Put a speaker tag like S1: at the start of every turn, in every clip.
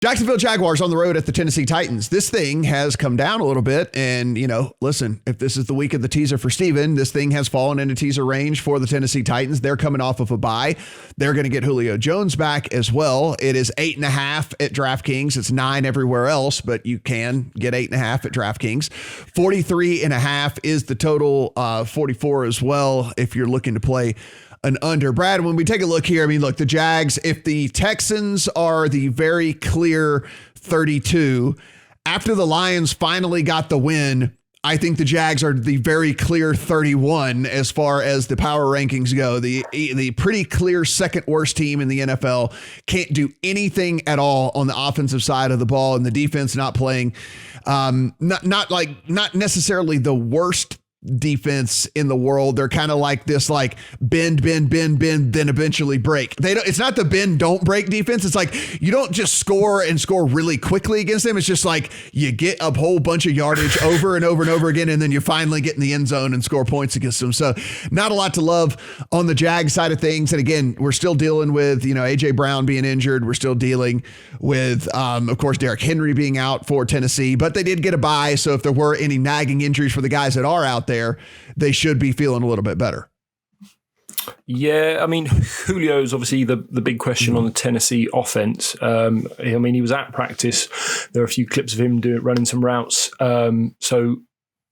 S1: Jacksonville Jaguars on the road at the Tennessee Titans. This thing has come down a little bit. And, listen, if this is the week of the teaser for Steven, this thing has fallen into teaser range for the Tennessee Titans. They're coming off of a bye. They're going to get Julio Jones back as well. It is 8.5 at DraftKings. It's 9 everywhere else, but you can get 8.5 at DraftKings. 43.5 is the total, 44 as well if you're looking to play an under. Brad, when we take a look here, look, the Jags, if the Texans are the very clear 32, after the Lions finally got the win, I think the Jags are the very clear 31 as far as the power rankings go. The pretty clear second worst team in the NFL, can't do anything at all on the offensive side of the ball, and the defense not playing, not necessarily the worst defense in the world. They're kind of like this, like bend, then eventually break. It's not the bend, don't break defense. It's like you don't just score really quickly against them. It's just like you get a whole bunch of yardage over and over and over again, and then you finally get in the end zone and score points against them. So not a lot to love on the Jag side of things. And again, we're still dealing with, AJ Brown being injured. We're still dealing with, of course, Derrick Henry being out for Tennessee, but they did get a bye. So if there were any nagging injuries for the guys that are out there, they should be feeling a little bit better.
S2: Yeah, Julio is obviously the big question on the Tennessee offense. He was at practice. There are a few clips of him running some routes. So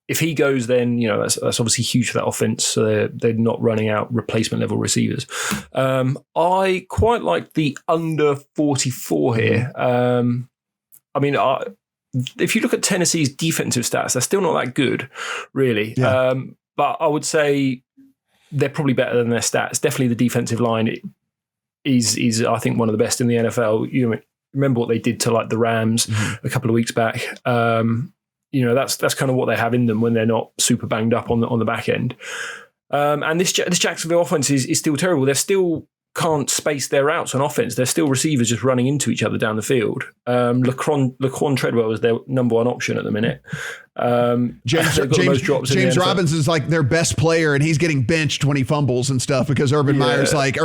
S2: if he goes, then that's obviously huge for that offense. So they're not running out replacement level receivers. I quite like the under 44 here. If you look at Tennessee's defensive stats, they're still not that good, really. Yeah. But I would say they're probably better than their stats. Definitely the defensive line is I think, one of the best in the NFL. Remember what they did to the Rams a couple of weeks back. That's kind of what they have in them when they're not super banged up on the back end. And this Jacksonville offense is still terrible. They still can't space their routes on offense. They're still receivers just running into each other down the field. Laquan Treadwell is their number one option at the minute.
S1: James Robinson's like their best player, and he's getting benched when he fumbles and stuff because Urban Meyer's like,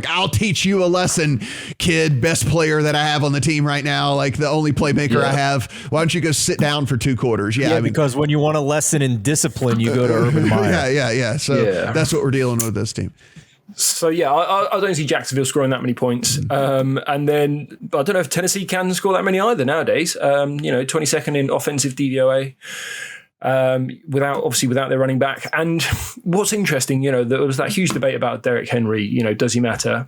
S1: I'll teach you a lesson, kid. Best player that I have on the team right now, like the only playmaker I have. Why don't you go sit down for 2 quarters?
S3: Because when you want a lesson in discipline, you go to Urban Meyer.
S1: Yeah. So that's what we're dealing with this team.
S2: So, I don't see Jacksonville scoring that many points. And then I don't know if Tennessee can score that many either nowadays. 22nd in offensive DVOA without their running back. And what's interesting, there was that huge debate about Derrick Henry, does he matter?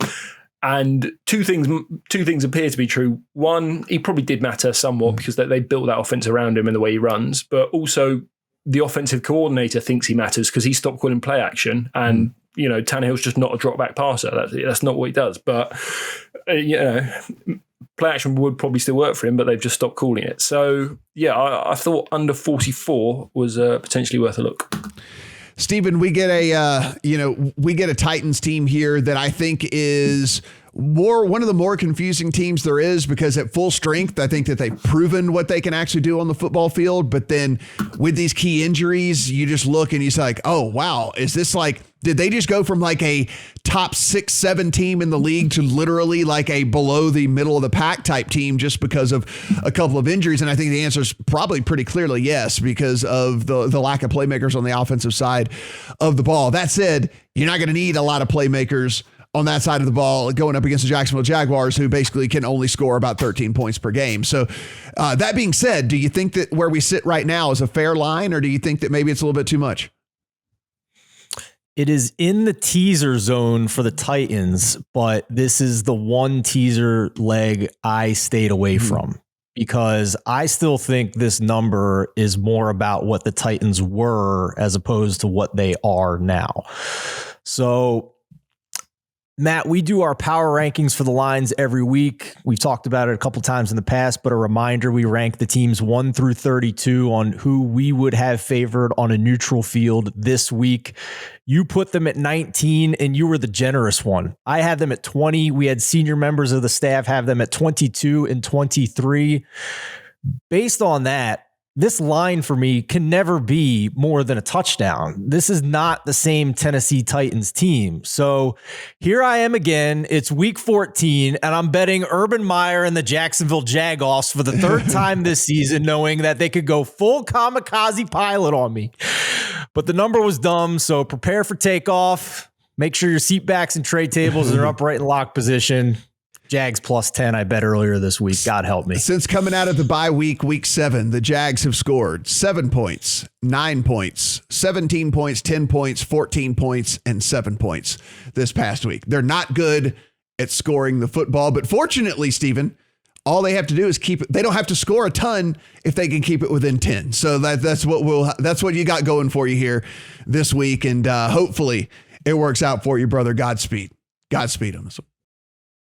S2: And two things appear to be true. One, he probably did matter somewhat because they built that offense around him and the way he runs. But also the offensive coordinator thinks he matters because he stopped calling play action and Tannehill's just not a drop back passer. That's not what he does. But, play action would probably still work for him, but they've just stopped calling it. So, I thought under 44 was potentially worth a look.
S1: Stephen, we get a Titans team here that I think is one of the more confusing teams there is, because at full strength, I think that they've proven what they can actually do on the football field. But then with these key injuries, you just look and you're like, oh, wow, is this did they just go from a top 6-7 team in the league to literally a below the middle of the pack type team just because of a couple of injuries? And I think the answer is probably pretty clearly yes, because of the lack of playmakers on the offensive side of the ball. That said, you're not going to need a lot of playmakers on that side of the ball going up against the Jacksonville Jaguars, who basically can only score about 13 points per game. So that being said, do you think that where we sit right now is a fair line, or do you think that maybe it's a little bit too much?
S3: It is in the teaser zone for the Titans, but this is the one teaser leg I stayed away from, because I still think this number is more about what the Titans were as opposed to what they are now. So, Matt, we do our power rankings for the lines every week. We've talked about it a couple times in the past, but a reminder, we rank the teams 1 through 32 on who we would have favored on a neutral field this week. You put them at 19, and you were the generous one. I had them at 20. We had senior members of the staff have them at 22 and 23. Based on that, this line for me can never be more than a touchdown. This is not the same Tennessee Titans team. So here I am again. It's week 14, and I'm betting Urban Meyer and the Jacksonville Jaguars for the third time this season, knowing that they could go full kamikaze pilot on me. But the number was dumb, so prepare for takeoff. Make sure your seat backs and tray tables are upright in lock position. Jags plus 10, I bet earlier this week. God help me.
S1: Since coming out of the bye week 7, the Jags have scored 7 points, 9 points, 17 points, 10 points, 14 points, and 7 points this past week. They're not good at scoring the football, but fortunately, Stephen, all they have to do is keep it. They don't have to score a ton if they can keep it within 10. So that's what you got going for you here this week. And hopefully it works out for you, brother. Godspeed on this one.